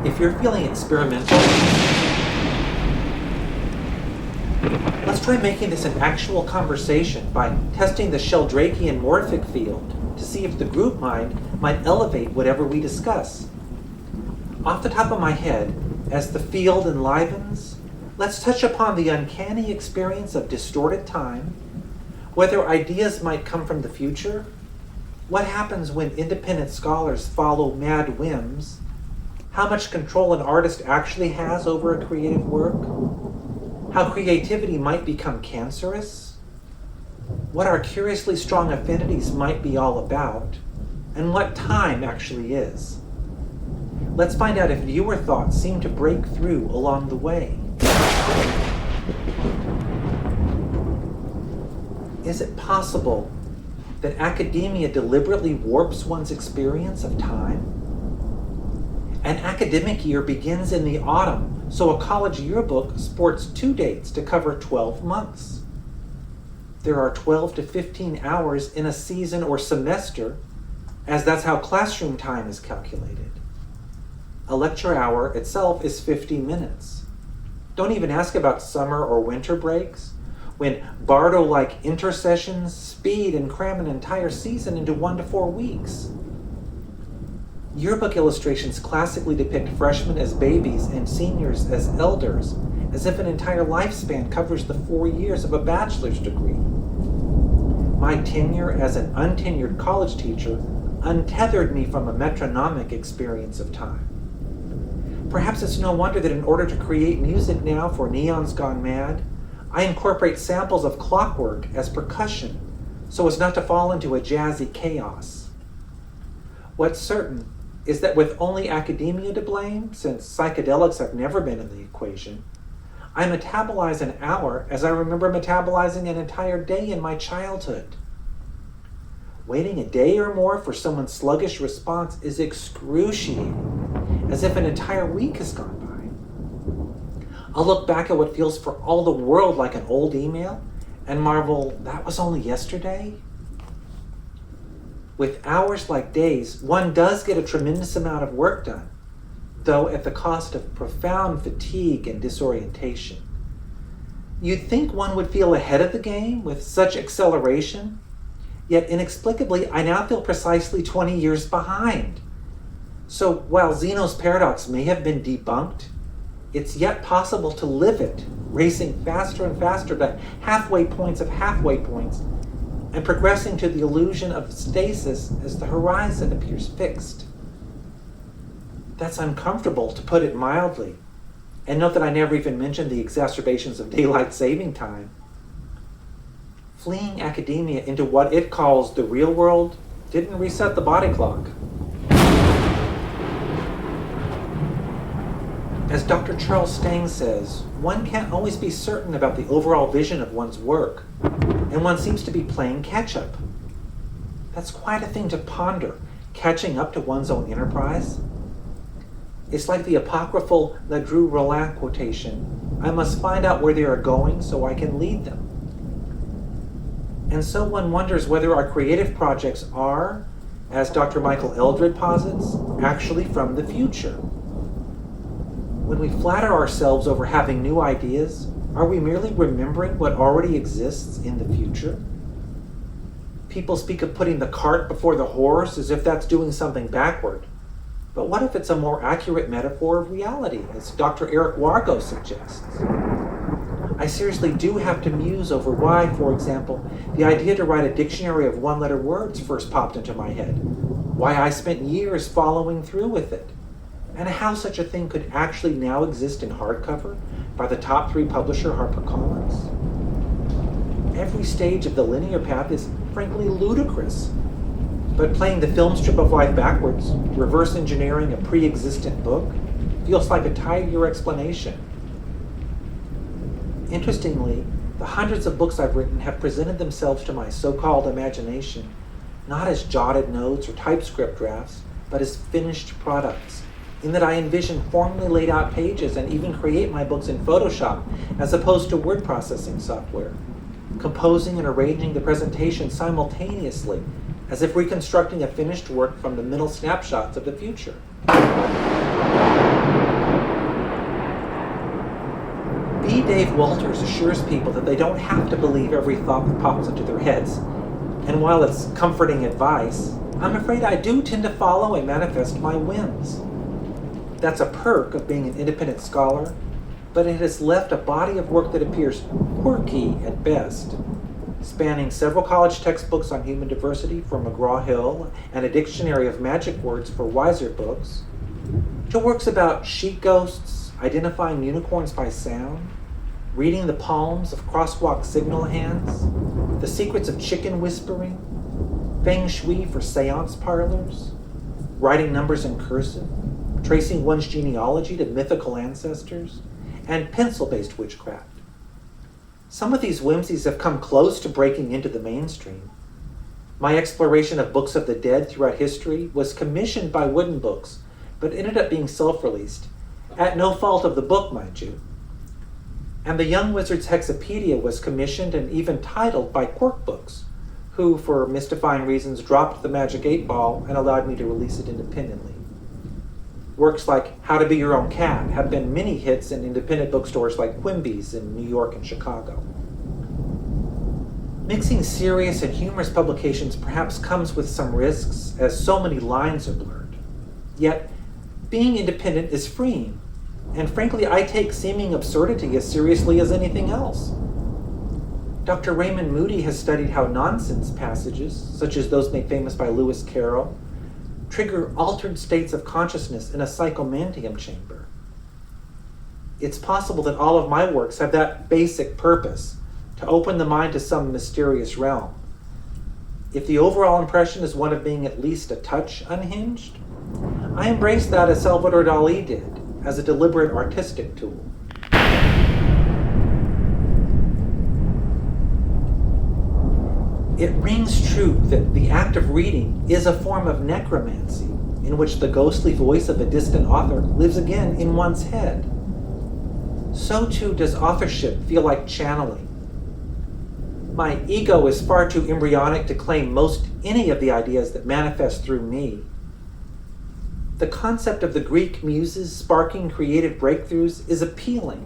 If you're feeling experimental, let's try making this an actual conversation by testing the Sheldrakean morphic field to see if the group mind might elevate whatever we discuss. Off the top of my head, as the field enlivens, let's touch upon the uncanny experience of distorted time, whether ideas might come from the future, what happens when independent scholars follow mad whims, how much control an artist actually has over a creative work, how creativity might become cancerous, what our curiously strong affinities might be all about, and what time actually is. Let's find out if viewer thoughts seem to break through along the way. Is it possible that academia deliberately warps one's experience of time? An academic year begins in the autumn, so a college yearbook sports 2 dates to cover 12 months. There are 12 to 15 hours in a season or semester, as that's how classroom time is calculated. A lecture hour itself is 50 minutes. Don't even ask about summer or winter breaks, when Bardo-like intercessions speed and cram an entire season into 1 to 4 weeks. Yearbook illustrations classically depict freshmen as babies and seniors as elders, as if an entire lifespan covers the 4 years of a bachelor's degree. My tenure as an untenured college teacher untethered me from a metronomic experience of time. Perhaps it's no wonder that in order to create music now for Neons Gone Mad, I incorporate samples of clockwork as percussion so as not to fall into a jazzy chaos. What's certain is that with only academia to blame, since psychedelics have never been in the equation, I metabolize an hour as I remember metabolizing an entire day in my childhood. Waiting a day or more for someone's sluggish response is excruciating, as if an entire week has gone by. I'll look back at what feels for all the world like an old email and marvel, that was only yesterday? With hours like days, one does get a tremendous amount of work done, though at the cost of profound fatigue and disorientation. You'd think one would feel ahead of the game with such acceleration, yet inexplicably I now feel precisely 20 years behind. So while Zeno's paradox may have been debunked, it's yet possible to live it, racing faster and faster to halfway points of halfway points, and progressing to the illusion of stasis as the horizon appears fixed. That's uncomfortable, to put it mildly, and note that I never even mentioned the exacerbations of daylight saving time. Fleeing academia into what it calls the real world didn't reset the body clock. As Dr. Charles Stang says, one can't always be certain about the overall vision of one's work, and one seems to be playing catch-up. That's quite a thing to ponder, catching up to one's own enterprise. It's like the apocryphal Ledru Rollin quotation, I must find out where they are going so I can lead them. And so one wonders whether our creative projects are, as Dr. Michael Eldred posits, actually from the future. When we flatter ourselves over having new ideas, are we merely remembering what already exists in the future? People speak of putting the cart before the horse as if that's doing something backward. But what if it's a more accurate metaphor of reality, as Dr. Eric Wargo suggests? I seriously do have to muse over why, for example, the idea to write a dictionary of one-letter words first popped into my head, why I spent years following through with it, and how such a thing could actually now exist in hardcover by the top 3 publisher HarperCollins. Every stage of the linear path is frankly ludicrous, but playing the film strip of life backwards, reverse engineering a pre-existent book, feels like a tidier explanation. Interestingly, the hundreds of books I've written have presented themselves to my so-called imagination, not as jotted notes or typescript drafts, but as finished products, in that I envision formally laid out pages and even create my books in Photoshop as opposed to word processing software, composing and arranging the presentation simultaneously as if reconstructing a finished work from the mental snapshots of the future. Dave Walters assures people that they don't have to believe every thought that pops into their heads. And while it's comforting advice, I'm afraid I do tend to follow and manifest my whims. That's a perk of being an independent scholar, but it has left a body of work that appears quirky at best, spanning several college textbooks on human diversity from McGraw-Hill and a dictionary of magic words for wiser books, to works about sheet ghosts, identifying unicorns by sound, reading the palms of crosswalk signal hands, the secrets of chicken whispering, feng shui for seance parlors, writing numbers in cursive, tracing one's genealogy to mythical ancestors, and pencil-based witchcraft. Some of these whimsies have come close to breaking into the mainstream. My exploration of books of the dead throughout history was commissioned by Wooden Books, but ended up being self-released, at no fault of the book, mind you. And the Young Wizard's Hexapedia was commissioned and even titled by Quirk Books, who, for mystifying reasons, dropped the Magic 8-Ball and allowed me to release it independently. Works like How to Be Your Own Cat have been mini hits in independent bookstores like Quimby's in New York and Chicago. Mixing serious and humorous publications perhaps comes with some risks, as so many lines are blurred. Yet, being independent is freeing, and frankly, I take seeming absurdity as seriously as anything else. Dr. Raymond Moody has studied how nonsense passages, such as those made famous by Lewis Carroll, trigger altered states of consciousness in a psychomantium chamber. It's possible that all of my works have that basic purpose, to open the mind to some mysterious realm. If the overall impression is one of being at least a touch unhinged, I embrace that as Salvador Dali did, as a deliberate artistic tool. It rings true that the act of reading is a form of necromancy, in which the ghostly voice of a distant author lives again in one's head. So too does authorship feel like channeling. My ego is far too embryonic to claim most any of the ideas that manifest through me. The concept of the Greek muses sparking creative breakthroughs is appealing.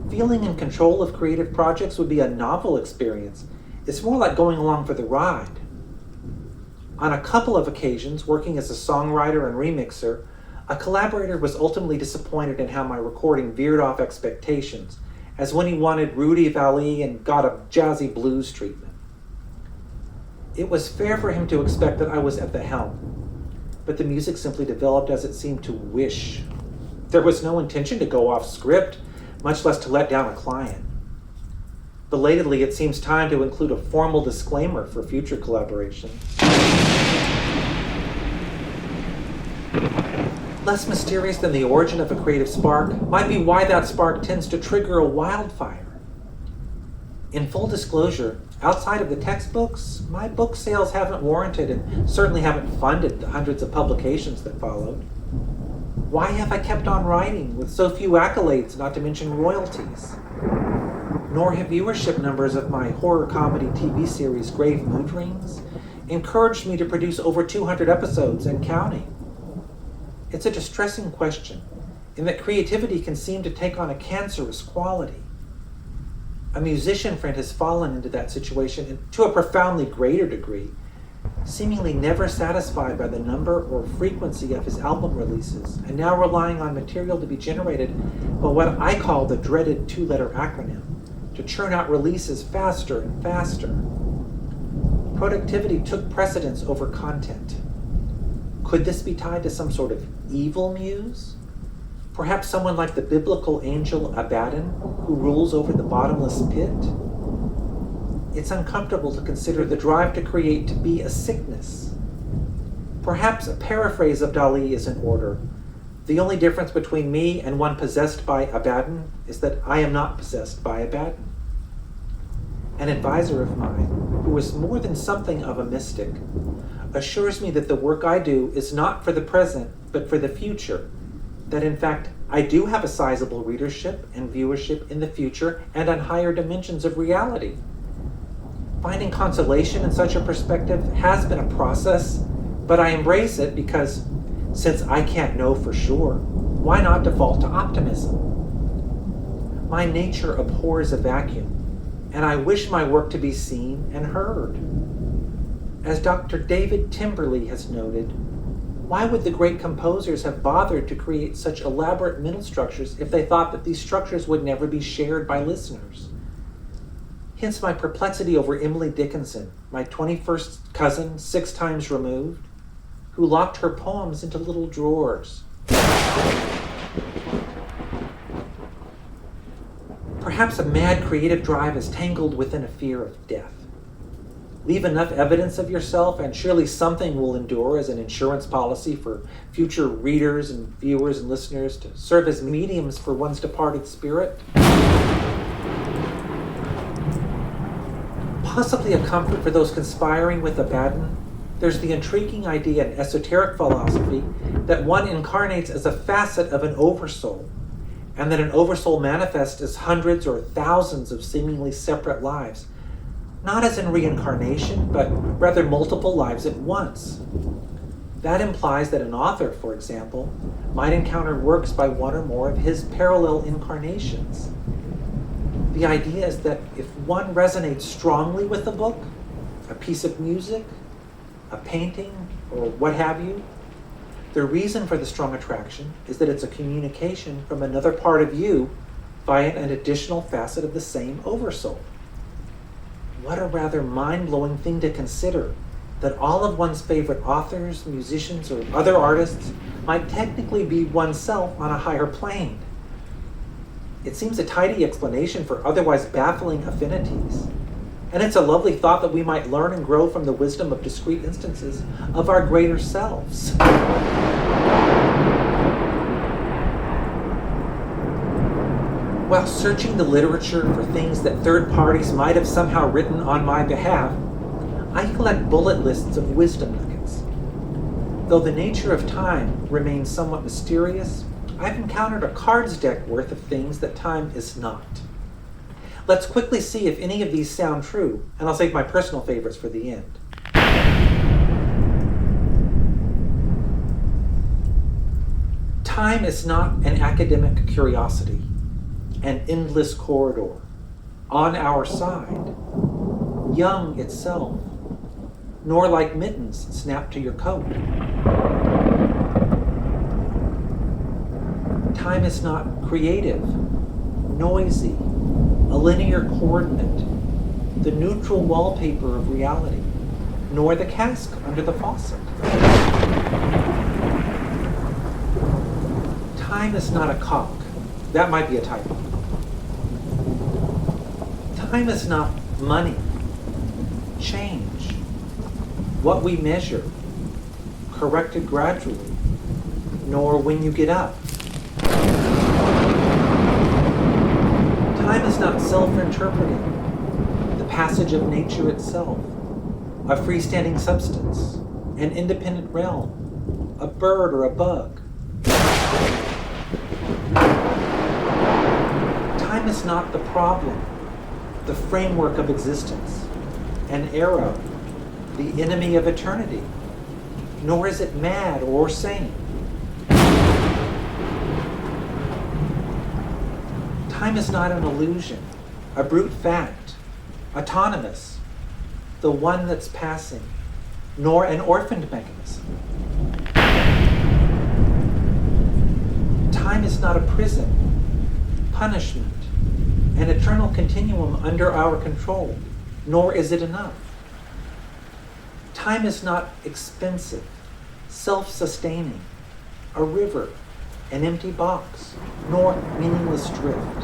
Feeling in control of creative projects would be a novel experience. It's more like going along for the ride. On a couple of occasions, working as a songwriter and remixer, a collaborator was ultimately disappointed in how my recording veered off expectations, as when he wanted Rudy Vallee and got a jazzy blues treatment. It was fair for him to expect that I was at the helm, but the music simply developed as it seemed to wish. There was no intention to go off script, much less to let down a client. Belatedly, it seems time to include a formal disclaimer for future collaboration. Less mysterious than the origin of a creative spark might be why that spark tends to trigger a wildfire. In full disclosure, outside of the textbooks, my book sales haven't warranted and certainly haven't funded the hundreds of publications that followed. Why have I kept on writing with so few accolades, not to mention royalties? Nor have viewership numbers of my horror comedy TV series Grave Mood Rings encouraged me to produce over 200 episodes and counting. It's a distressing question, in that creativity can seem to take on a cancerous quality. A musician friend has fallen into that situation to a profoundly greater degree, seemingly never satisfied by the number or frequency of his album releases, and now relying on material to be generated by what I call the dreaded two-letter acronym, to churn out releases faster and faster. Productivity took precedence over content. Could this be tied to some sort of evil muse? Perhaps someone like the biblical angel Abaddon, who rules over the bottomless pit? It's uncomfortable to consider the drive to create to be a sickness. Perhaps a paraphrase of Dali is in order. The only difference between me and one possessed by Abaddon is that I am not possessed by Abaddon. An advisor of mine, who is more than something of a mystic, assures me that the work I do is not for the present, but for the future. That in fact, I do have a sizable readership and viewership in the future and on higher dimensions of reality. Finding consolation in such a perspective has been a process, but I embrace it because, since I can't know for sure, why not default to optimism? My nature abhors a vacuum, and I wish my work to be seen and heard. As Dr. David Timberley has noted, why would the great composers have bothered to create such elaborate middle structures if they thought that these structures would never be shared by listeners? Hence my perplexity over Emily Dickinson, my 21st cousin 6 times removed, who locked her poems into little drawers. Perhaps a mad creative drive is tangled within a fear of death. Leave enough evidence of yourself, and surely something will endure as an insurance policy for future readers and viewers and listeners to serve as mediums for one's departed spirit. Possibly a comfort for those conspiring with Abaddon, there's the intriguing idea in esoteric philosophy that one incarnates as a facet of an oversoul, and that an oversoul manifests as hundreds or thousands of seemingly separate lives, not as in reincarnation, but rather multiple lives at once. That implies that an author, for example, might encounter works by one or more of his parallel incarnations. The idea is that if one resonates strongly with a book, a piece of music, a painting, or what have you, the reason for the strong attraction is that it's a communication from another part of you via an additional facet of the same oversoul. What a rather mind-blowing thing to consider, that all of one's favorite authors, musicians, or other artists might technically be oneself on a higher plane. It seems a tidy explanation for otherwise baffling affinities. And it's a lovely thought that we might learn and grow from the wisdom of discrete instances of our greater selves. While searching the literature for things that third parties might have somehow written on my behalf, I collect bullet lists of wisdom nuggets. Though the nature of time remains somewhat mysterious, I've encountered a cards deck worth of things that time is not. Let's quickly see if any of these sound true, and I'll save my personal favorites for the end. Time is not an academic curiosity, an endless corridor, on our side, young itself, nor like mittens snapped to your coat. Time is not creative, noisy, a linear coordinate, the neutral wallpaper of reality, nor the cask under the faucet. Time is not a cock. That might be a typo. Time is not money, change, what we measure, corrected gradually, nor when you get up. Time is not self-interpreting, the passage of nature itself, a freestanding substance, an independent realm, a bird or a bug. Time is not the problem, the framework of existence, an arrow, the enemy of eternity, nor is it mad or sane. Time is not an illusion, a brute fact, autonomous, the one that's passing, nor an orphaned mechanism. Time is not a prison, punishment, an eternal continuum under our control, nor is it enough. Time is not expensive, self-sustaining, a river, an empty box, nor meaningless drift.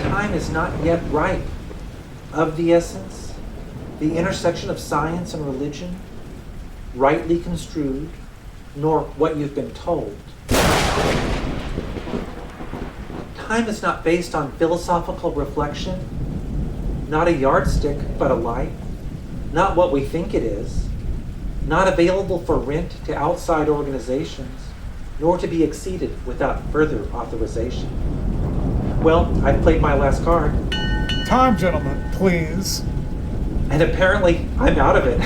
Time is not yet ripe, of the essence, the intersection of science and religion, rightly construed, nor what you've been told. Time is not based on philosophical reflection, not a yardstick, but a life, not what we think it is, not available for rent to outside organizations, nor to be exceeded without further authorization. Well, I've played my last card. Time, gentlemen, please. And apparently, I'm out of it.